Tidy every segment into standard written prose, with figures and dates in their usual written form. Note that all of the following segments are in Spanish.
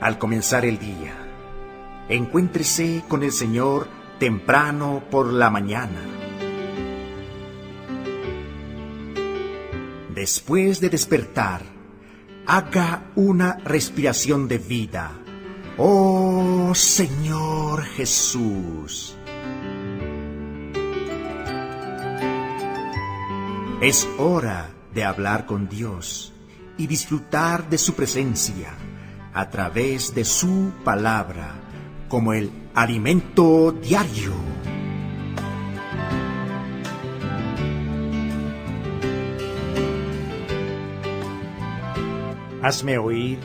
Al comenzar el día, encuéntrese con el Señor temprano por la mañana. Después de despertar, haga una respiración de vida. ¡Oh, Señor Jesús! Es hora de hablar con Dios y disfrutar de su presencia a través de su palabra como el alimento diario. Hazme oír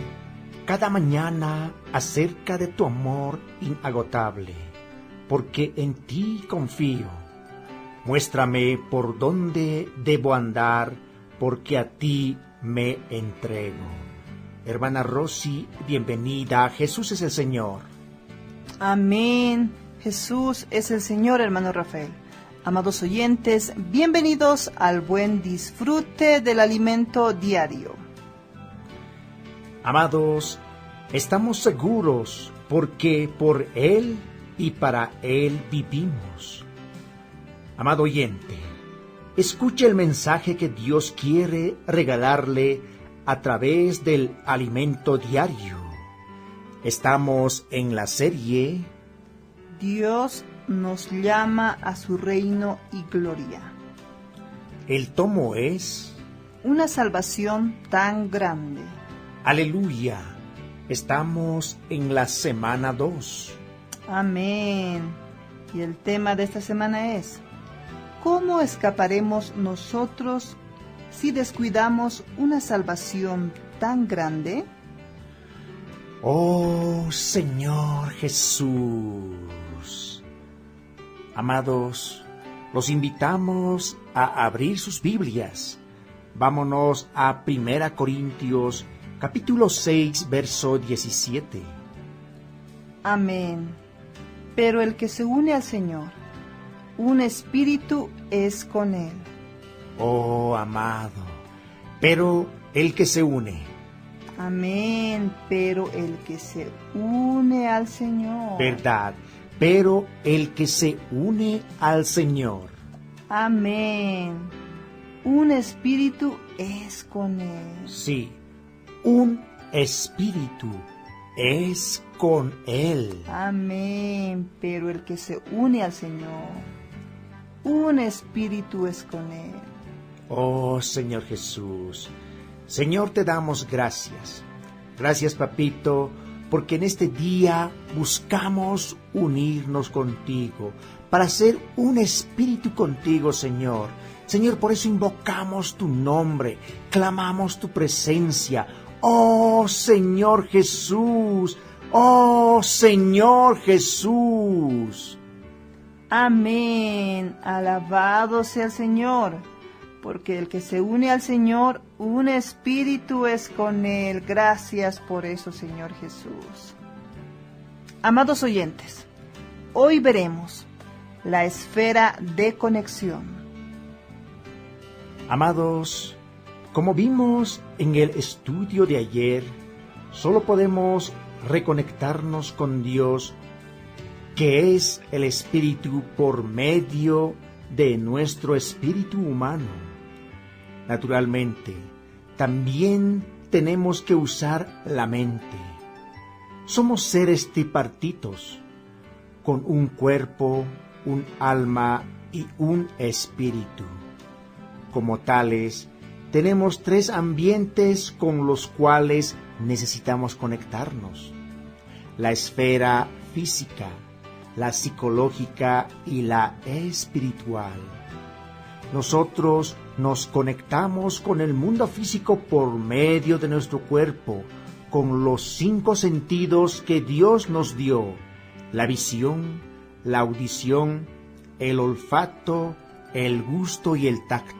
cada mañana acerca de tu amor inagotable, porque en ti confío. Muéstrame por dónde debo andar, porque a ti me entrego. Hermana Rosy, bienvenida. Jesús es el Señor. Amén. Jesús es el Señor, hermano Rafael. Amados oyentes, bienvenidos al buen disfrute del alimento diario. Amados, estamos seguros porque por Él y para Él vivimos. Amado oyente, escuche el mensaje que Dios quiere regalarle a través del alimento diario. Estamos en la serie Dios nos llama a su reino y gloria. El tomo es Una salvación tan grande. Aleluya. Estamos en la semana 2. Amén. Y el tema de esta semana es: ¿cómo escaparemos nosotros si descuidamos una salvación tan grande? Oh, Señor Jesús. Amados, los invitamos a abrir sus Biblias. Vámonos a 1 Corintios, capítulo 6, verso 17. Amén. Pero el que se une al Señor, un espíritu es con él. Oh, amado, pero el que se une. Amén. Pero el que se une al Señor. Verdad, pero el que se une al Señor. Amén. Un espíritu es con él. Sí, un espíritu es con Él. Amén. Pero el que se une al Señor, un espíritu es con él. Oh, Señor Jesús. Señor, te damos gracias. Gracias, papito, porque en este día buscamos unirnos contigo, para ser un espíritu contigo, Señor. Señor, por eso invocamos tu nombre, clamamos tu presencia. Oh, Señor Jesús. Oh, Señor Jesús. Amén. Alabado sea el Señor, porque el que se une al Señor, un espíritu es con él. Gracias por eso, Señor Jesús. Amados oyentes, hoy veremos la esfera de conexión. Amados, como vimos en el estudio de ayer, solo podemos reconectarnos con Dios, que es el Espíritu, por medio de nuestro espíritu humano. Naturalmente, también tenemos que usar la mente. Somos seres tripartitos, con un cuerpo, un alma y un espíritu. Como tales, tenemos 3 ambientes con los cuales necesitamos conectarnos: la esfera física, la psicológica y la espiritual. Nosotros nos conectamos con el mundo físico por medio de nuestro cuerpo, con los 5 sentidos que Dios nos dio: la visión, la audición, el olfato, el gusto y el tacto.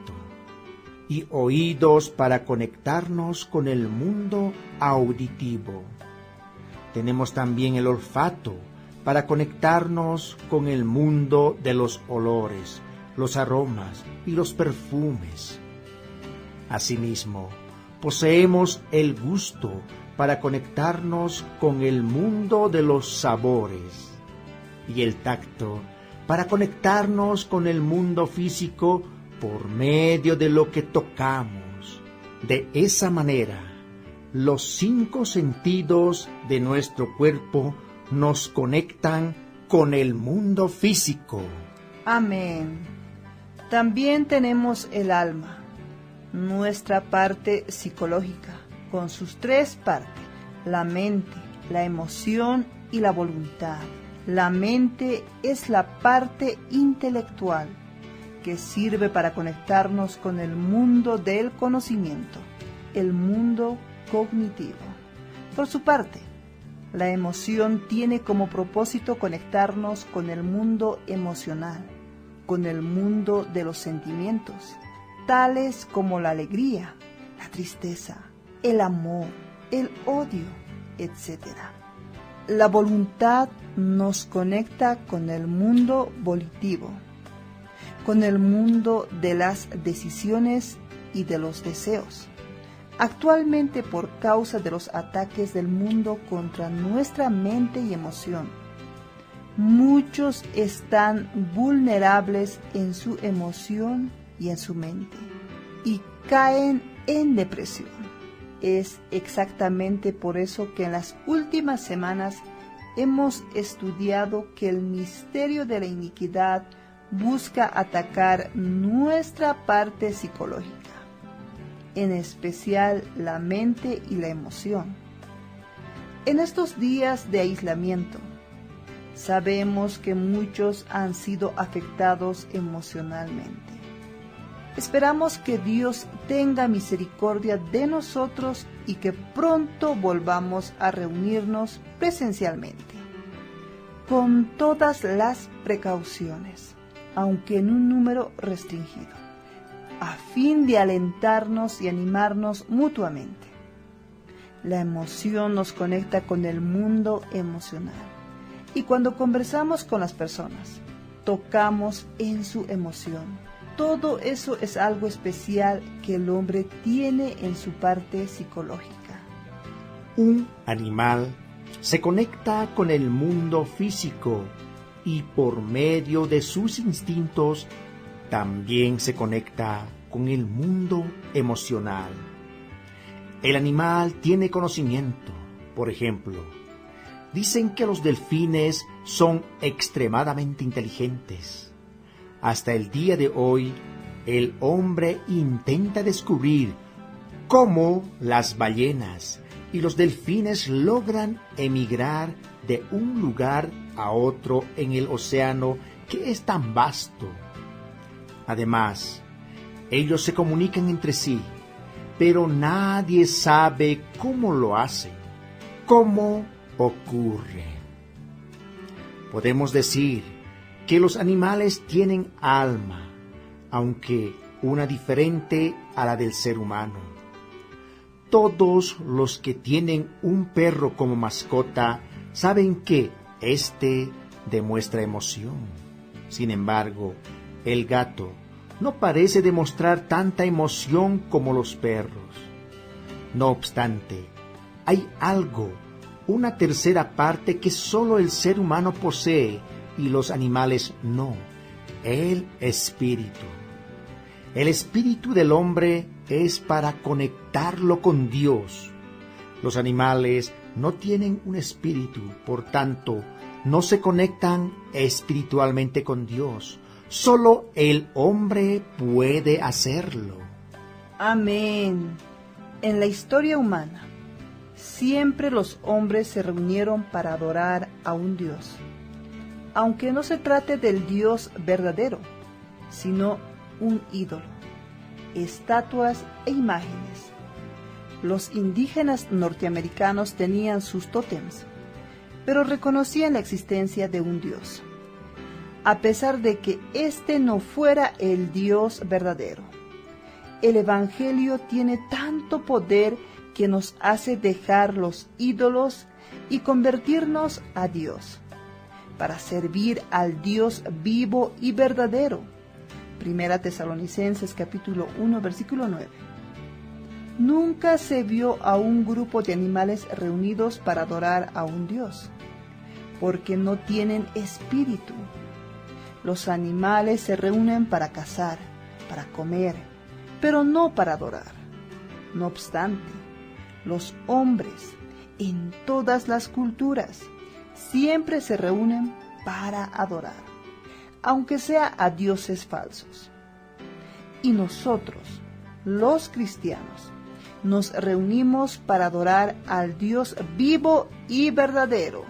Y oídos para conectarnos con el mundo auditivo. Tenemos también el olfato para conectarnos con el mundo de los olores, los aromas y los perfumes. Asimismo, poseemos el gusto para conectarnos con el mundo de los sabores, y el tacto para conectarnos con el mundo físico por medio de lo que tocamos. De esa manera, los 5 sentidos de nuestro cuerpo nos conectan con el mundo físico. Amén. También tenemos el alma, nuestra parte psicológica, con sus 3 partes, la mente, la emoción y la voluntad. La mente es la parte intelectual que sirve para conectarnos con el mundo del conocimiento, el mundo cognitivo. Por su parte, la emoción tiene como propósito conectarnos con el mundo emocional, con el mundo de los sentimientos, tales como la alegría, la tristeza, el amor, el odio, etc. La voluntad nos conecta con el mundo volitivo, con el mundo de las decisiones y de los deseos. Actualmente, por causa de los ataques del mundo contra nuestra mente y emoción, muchos están vulnerables en su emoción y en su mente y caen en depresión. Es exactamente por eso que en las últimas semanas hemos estudiado que el misterio de la iniquidad busca atacar nuestra parte psicológica, en especial la mente y la emoción. En estos días de aislamiento, sabemos que muchos han sido afectados emocionalmente. Esperamos que Dios tenga misericordia de nosotros y que pronto volvamos a reunirnos presencialmente, con todas las precauciones, aunque en un número restringido, a fin de alentarnos y animarnos mutuamente. La emoción nos conecta con el mundo emocional, y cuando conversamos con las personas, tocamos en su emoción. Todo eso es algo especial que el hombre tiene en su parte psicológica. Un animal se conecta con el mundo físico y por medio de sus instintos también se conecta con el mundo emocional. El animal tiene conocimiento. Por ejemplo, dicen que los delfines son extremadamente inteligentes. Hasta el día de hoy, el hombre intenta descubrir cómo las ballenas y los delfines logran emigrar de un lugar a otro en el océano que es tan vasto. Además, ellos se comunican entre sí, pero nadie sabe cómo lo hacen, cómo ocurre. Podemos decir que los animales tienen alma, aunque una diferente a la del ser humano. Todos los que tienen un perro como mascota saben que éste demuestra emoción. Sin embargo, el gato no parece demostrar tanta emoción como los perros. No obstante, hay algo, una tercera parte que solo el ser humano posee y los animales no: el espíritu. El espíritu del hombre es para conectarlo con Dios. Los animales no tienen un espíritu, por tanto, no se conectan espiritualmente con Dios. Solo el hombre puede hacerlo. Amén. En la historia humana, siempre los hombres se reunieron para adorar a un Dios. Aunque no se trate del Dios verdadero, sino un ídolo, estatuas e imágenes. Los indígenas norteamericanos tenían sus tótems, pero reconocían la existencia de un Dios, a pesar de que éste no fuera el Dios verdadero. El Evangelio tiene tanto poder que nos hace dejar los ídolos y convertirnos a Dios, para servir al Dios vivo y verdadero. Primera Tesalonicenses capítulo 1, versículo 9. nunca se vio a un grupo de animales reunidos para adorar a un Dios, porque no tienen espíritu. Los animales se reúnen para cazar, para comer, pero no para adorar. No obstante, los hombres en todas las culturas siempre se reúnen para adorar, aunque sea a dioses falsos. Y nosotros, los cristianos, nos reunimos para adorar al Dios vivo y verdadero.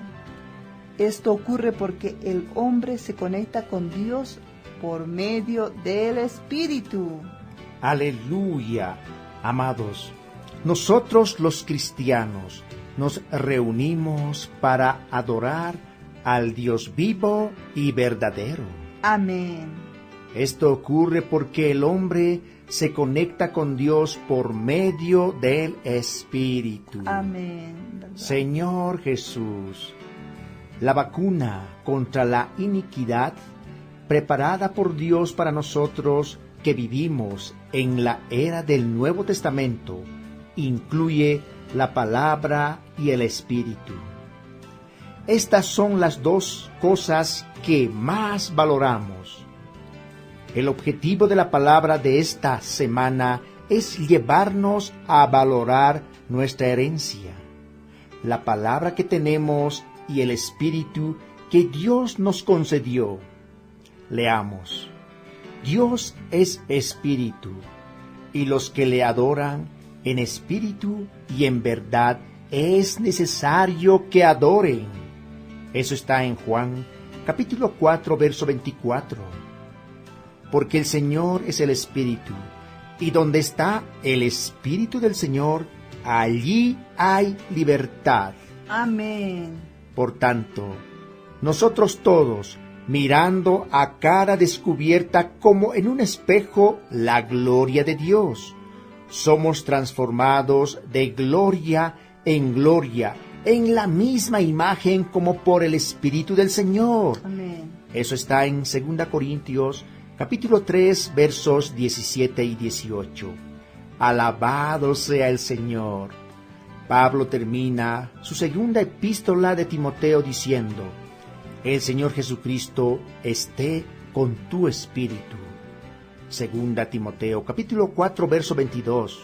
Esto ocurre porque el hombre se conecta con Dios por medio del Espíritu. Aleluya, amados. Nosotros los cristianos nos reunimos para adorar al Dios vivo y verdadero. Amén. Esto ocurre porque el hombre se conecta con Dios por medio del Espíritu. Amén. Señor Jesús, la vacuna contra la iniquidad preparada por Dios para nosotros que vivimos en la era del Nuevo Testamento incluye la palabra y el Espíritu. Estas son las dos cosas que más valoramos. El objetivo de la palabra de esta semana es llevarnos a valorar nuestra herencia, la palabra que tenemos y el Espíritu que Dios nos concedió. Leamos. Dios es Espíritu, y los que le adoran en espíritu y en verdad es necesario que adoren. Eso está en Juan, capítulo 4, verso 24. Porque el Señor es el Espíritu, y donde está el Espíritu del Señor, allí hay libertad. Amén. Por tanto, nosotros todos, mirando a cara descubierta como en un espejo la gloria de Dios, somos transformados de gloria en gloria, en la misma imagen como por el Espíritu del Señor. Amén. Eso está en 2 Corintios, capítulo 3, versos 17 y 18. Alabado sea el Señor. Pablo termina su segunda epístola de Timoteo diciendo: el Señor Jesucristo esté con tu espíritu. 2 Timoteo, capítulo 4, verso 22.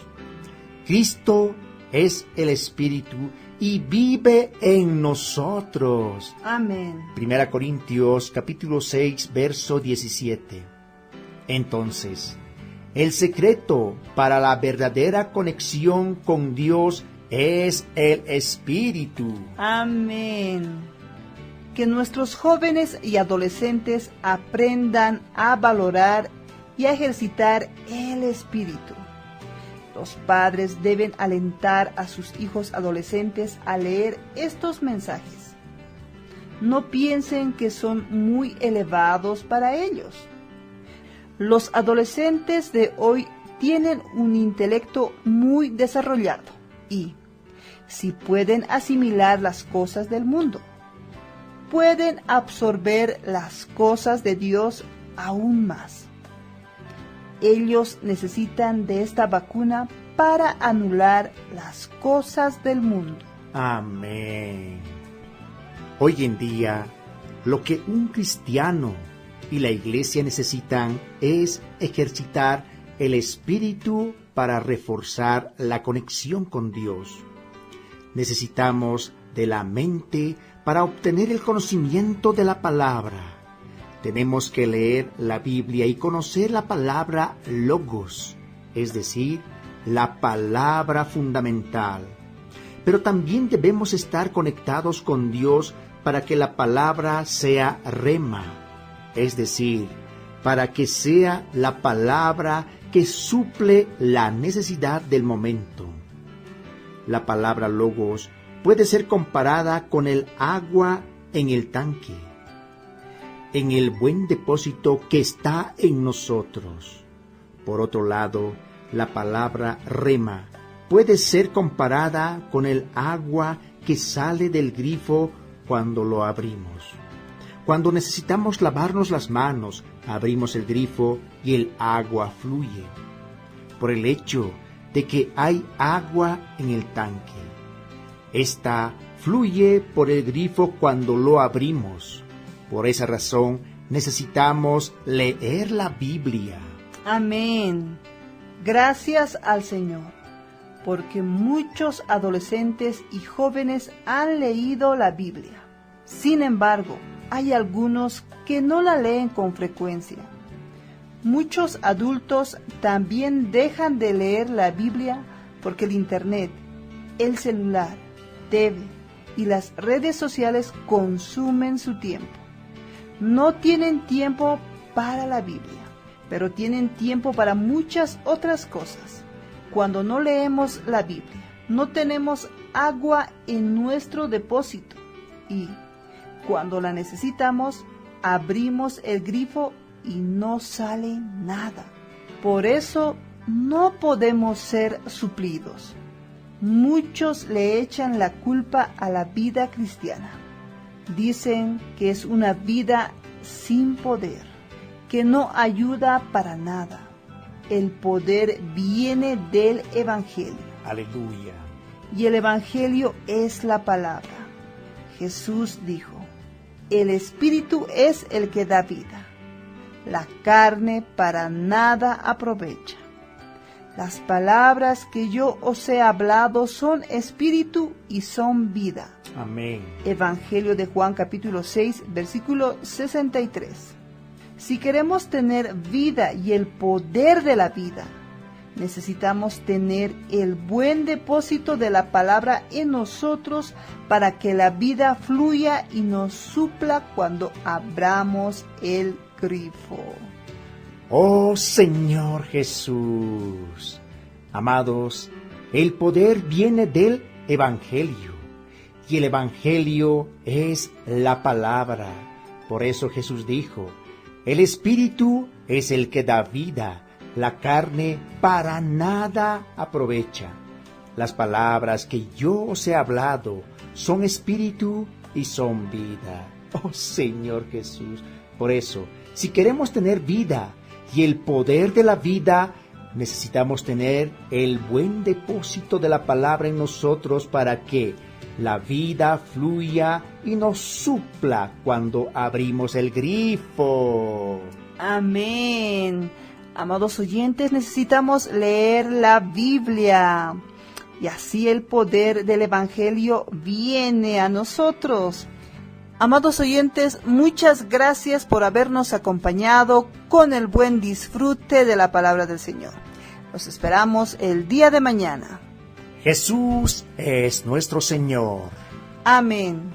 Cristo es el Espíritu y vive en nosotros. Amén. 1 Corintios, capítulo 6, verso 17. Entonces, el secreto para la verdadera conexión con Dios es el Espíritu. Amén. Que nuestros jóvenes y adolescentes aprendan a valorar y a ejercitar el Espíritu. Los padres deben alentar a sus hijos adolescentes a leer estos mensajes. No piensen que son muy elevados para ellos. Los adolescentes de hoy tienen un intelecto muy desarrollado y, si pueden asimilar las cosas del mundo, pueden absorber las cosas de Dios aún más. Ellos necesitan de esta vacuna para anular las cosas del mundo. Amén. Hoy en día, lo que un cristiano y la iglesia necesitan es ejercitar el espíritu para reforzar la conexión con Dios. Necesitamos de la mente para obtener el conocimiento de la palabra. Tenemos que leer la Biblia y conocer la palabra logos, es decir, la palabra fundamental. Pero también debemos estar conectados con Dios para que la palabra sea rema, es decir, para que sea la palabra que suple la necesidad del momento. La palabra logos puede ser comparada con el agua en el tanque, en el buen depósito que está en nosotros. Por otro lado, la palabra rema puede ser comparada con el agua que sale del grifo cuando lo abrimos. Cuando necesitamos lavarnos las manos, abrimos el grifo y el agua fluye. Por el hecho de que hay agua en el tanque. Esta fluye por el grifo cuando lo abrimos. Por esa razón necesitamos leer la Biblia. Amén. Gracias al Señor, porque muchos adolescentes y jóvenes han leído la Biblia. Sin embargo, hay algunos que no la leen con frecuencia. Muchos adultos también dejan de leer la Biblia porque el Internet, el celular, TV y las redes sociales consumen su tiempo. No tienen tiempo para la Biblia, pero tienen tiempo para muchas otras cosas. Cuando no leemos la Biblia, no tenemos agua en nuestro depósito y cuando la necesitamos, abrimos el grifo y no sale nada. Por eso no podemos ser suplidos. Muchos le echan la culpa a la vida cristiana. Dicen que es una vida sin poder, que no ayuda para nada. El poder viene del Evangelio. Aleluya. Y el Evangelio es la palabra. Jesús dijo: el Espíritu es el que da vida. La carne para nada aprovecha. Las palabras que yo os he hablado son espíritu y son vida. Amén. Evangelio de Juan capítulo 6, versículo 63. Si queremos tener vida y el poder de la vida, necesitamos tener el buen depósito de la palabra en nosotros para que la vida fluya y nos supla cuando abramos el grifo. Oh Señor Jesús. Amados, el poder viene del Evangelio, y el Evangelio es la palabra. Por eso Jesús dijo: el Espíritu es el que da vida, la carne para nada aprovecha. Las palabras que yo os he hablado son espíritu y son vida. Oh Señor Jesús. Por eso, si queremos tener vida y el poder de la vida, necesitamos tener el buen depósito de la palabra en nosotros para que la vida fluya y nos supla cuando abrimos el grifo. Amén. Amados oyentes, necesitamos leer la Biblia y así el poder del Evangelio viene a nosotros. Amados oyentes, muchas gracias por habernos acompañado con el buen disfrute de la palabra del Señor. Los esperamos el día de mañana. Jesús es nuestro Señor. Amén.